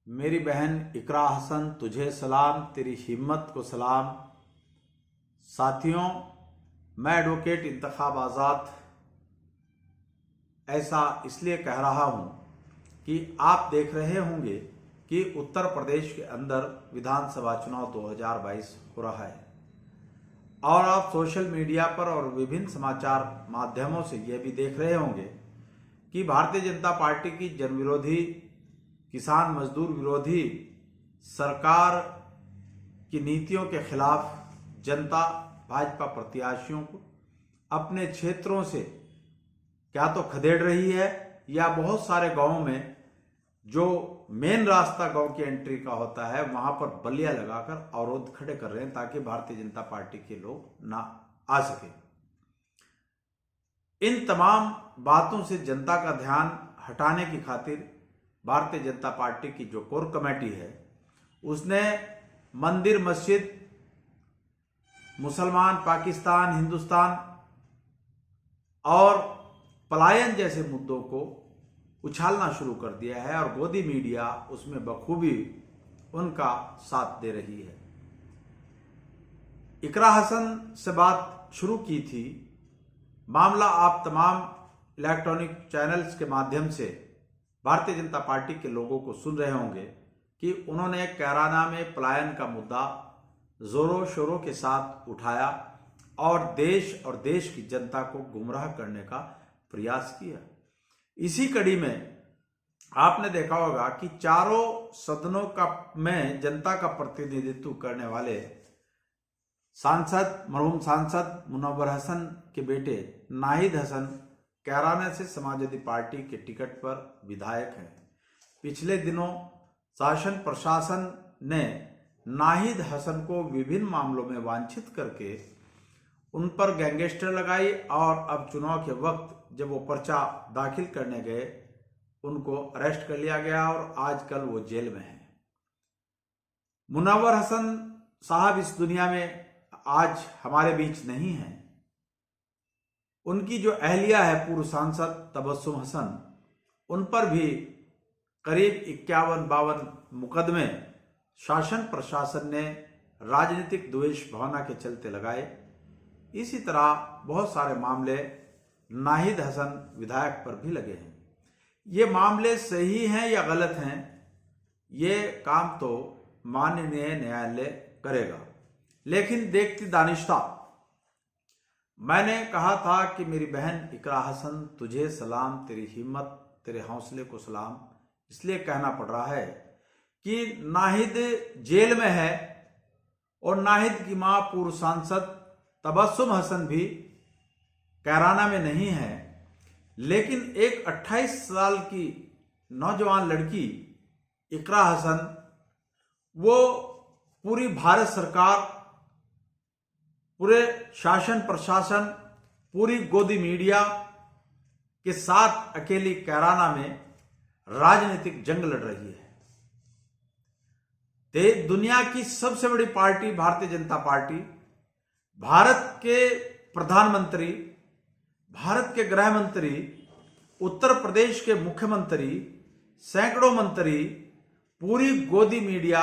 मेरी बहन इकरा हसन, तुझे सलाम, तेरी हिम्मत को सलाम। साथियों, मैं एडवोकेट इंतखाब आज़ाद ऐसा इसलिए कह रहा हूं कि आप देख रहे होंगे कि उत्तर प्रदेश के अंदर विधानसभा चुनाव 2022 हो रहा है और आप सोशल मीडिया पर और विभिन्न समाचार माध्यमों से यह भी देख रहे होंगे कि भारतीय जनता पार्टी की जन विरोधी, किसान मजदूर विरोधी सरकार की नीतियों के खिलाफ जनता भाजपा प्रत्याशियों को अपने क्षेत्रों से क्या तो खदेड़ रही है या बहुत सारे गांवों में जो मेन रास्ता गांव की एंट्री का होता है वहां पर बल्लियां लगाकर अवरोध खड़े कर रहे हैं ताकि भारतीय जनता पार्टी के लोग ना आ सके। इन तमाम बातों से जनता का ध्यान हटाने की खातिर भारतीय जनता पार्टी की जो कोर कमेटी है उसने मंदिर, मस्जिद, मुसलमान, पाकिस्तान, हिंदुस्तान और पलायन जैसे मुद्दों को उछालना शुरू कर दिया है और गोदी मीडिया उसमें बखूबी उनका साथ दे रही है। इकरा हसन से बात शुरू की थी। मामला आप तमाम इलेक्ट्रॉनिक चैनल्स के माध्यम से भारतीय जनता पार्टी के लोगों को सुन रहे होंगे कि उन्होंने कैराना में पलायन का मुद्दा जोरों शोरों के साथ उठाया और देश की जनता को गुमराह करने का प्रयास किया। इसी कड़ी में आपने देखा होगा कि चारों सदनों का में जनता का प्रतिनिधित्व करने वाले मरहूम सांसद मुनव्वर हसन के बेटे नाहिद हसन कैराना से समाजवादी पार्टी के टिकट पर विधायक हैं। पिछले दिनों शासन प्रशासन ने नाहिद हसन को विभिन्न मामलों में वांछित करके उन पर गैंगस्टर लगाई और अब चुनाव के वक्त जब वो पर्चा दाखिल करने गए उनको अरेस्ट कर लिया गया और आजकल वो जेल में हैं। मुनव्वर हसन साहब इस दुनिया में आज हमारे बीच नहीं हैं। उनकी जो अहलिया है पूर्व सांसद तबस्सुम हसन, उन पर भी करीब 51-52 मुकदमे शासन प्रशासन ने राजनीतिक द्वेष भावना के चलते लगाए। इसी तरह बहुत सारे मामले नाहिद हसन विधायक पर भी लगे हैं। ये मामले सही हैं या गलत हैं, ये काम तो माननीय न्यायालय करेगा। लेकिन देखती दानिश्ता मैंने कहा था कि मेरी बहन इकरा हसन, तुझे सलाम, तेरी हिम्मत, तेरे हौसले को सलाम इसलिए कहना पड़ रहा है कि नाहिद जेल में है और नाहिद की मां पूर्व सांसद तबस्सुम हसन भी कैराना में नहीं है। लेकिन एक 28 साल की नौजवान लड़की इकरा हसन, वो पूरी भारत सरकार, पूरे शासन प्रशासन, पूरी गोदी मीडिया के साथ अकेली कैराना में राजनीतिक जंग लड़ रही है। दुनिया की सबसे बड़ी पार्टी भारतीय जनता पार्टी, भारत के प्रधानमंत्री, भारत के गृह मंत्री, उत्तर प्रदेश के मुख्यमंत्री, सैकड़ों मंत्री, पूरी गोदी मीडिया,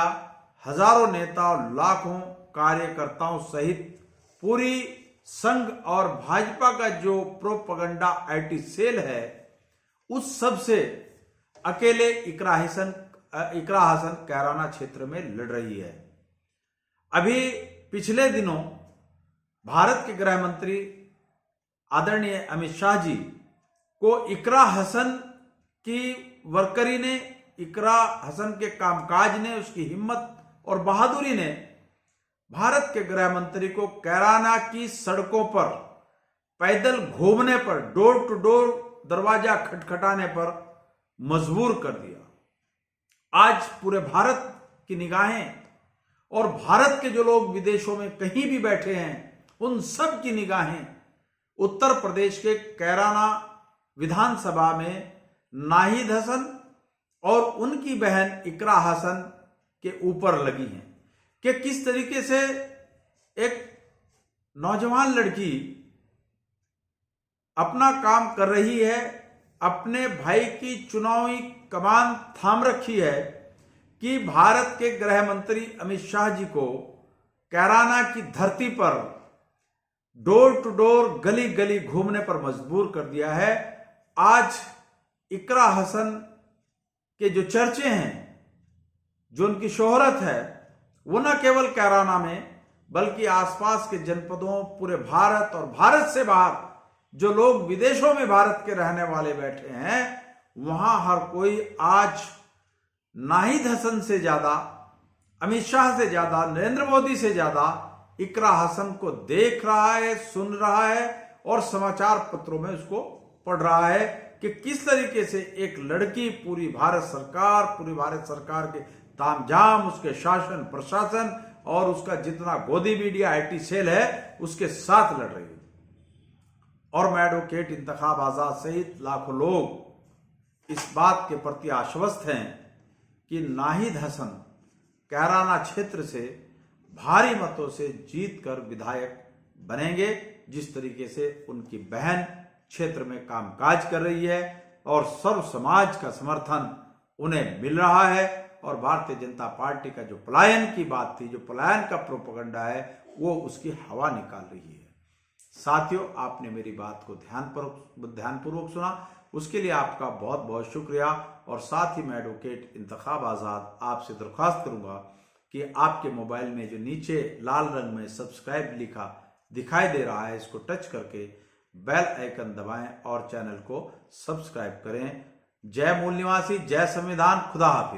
हजारों नेता और लाखों कार्यकर्ताओं सहित पूरी संघ और भाजपा का जो प्रोपगंडा आईटी सेल है उस सब से अकेले इकरा हसन कैराना क्षेत्र में लड़ रही है। अभी पिछले दिनों भारत के गृह मंत्री आदरणीय अमित शाह जी को इकरा हसन की वर्करी ने, इकरा हसन के कामकाज ने, उसकी हिम्मत और बहादुरी ने भारत के गृह मंत्री को कैराना की सड़कों पर पैदल घूमने पर, डोर टू डोर दरवाजा खटखटाने पर मजबूर कर दिया। आज पूरे भारत की निगाहें और भारत के जो लोग विदेशों में कहीं भी बैठे हैं उन सब की निगाहें उत्तर प्रदेश के कैराना विधानसभा में नाहिद हसन और उनकी बहन इकरा हसन के ऊपर लगी हैं कि किस तरीके से एक नौजवान लड़की अपना काम कर रही है, अपने भाई की चुनावी कमान थाम रखी है कि भारत के गृह मंत्री अमित शाह जी को कैराना की धरती पर डोर टू डोर, गली गली घूमने पर मजबूर कर दिया है। आज इकरा हसन के जो चर्चे हैं, जो उनकी शोहरत है, वो न केवल कैराना में बल्कि आसपास के जनपदों, पूरे भारत और भारत से बाहर जो लोग विदेशों में भारत के रहने वाले बैठे हैं, वहां हर कोई आज नाहिद हसन से ज्यादा, अमित शाह से ज्यादा, नरेंद्र मोदी से ज्यादा इकरा हसन को देख रहा है, सुन रहा है और समाचार पत्रों में उसको पढ़ रहा है कि किस तरीके से एक लड़की पूरी भारत सरकार के तामझाम, उसके शासन प्रशासन और उसका जितना गोदी मीडिया आईटी सेल है उसके साथ लड़ रही है। और मैं एडवोकेट इंतखाब आजाद सहित लाखों लोग इस बात के प्रति आश्वस्त हैं कि नाहिद हसन कैराना क्षेत्र से भारी मतों से जीतकर विधायक बनेंगे, जिस तरीके से उनकी बहन क्षेत्र में कामकाज कर रही है और सर्व समाज का समर्थन उन्हें मिल रहा है। और भारतीय जनता पार्टी का जो पलायन की बात थी, जो पलायन का प्रोपेगेंडा है, वो उसकी हवा निकाल रही है। साथियों, आपने मेरी बात को ध्यानपूर्वक सुना, उसके लिए आपका बहुत बहुत शुक्रिया। और साथ ही मैं एडवोकेट इंतखाब आजाद आपसे दरख्वास्त करूंगा कि आपके मोबाइल में जो नीचे लाल रंग में सब्सक्राइब लिखा दिखाई दे रहा है, इसको टच करके बेल आइकन दबाएं और चैनल को सब्सक्राइब करें। जय मूल निवासी, जय संविधान, खुदा हाफिज।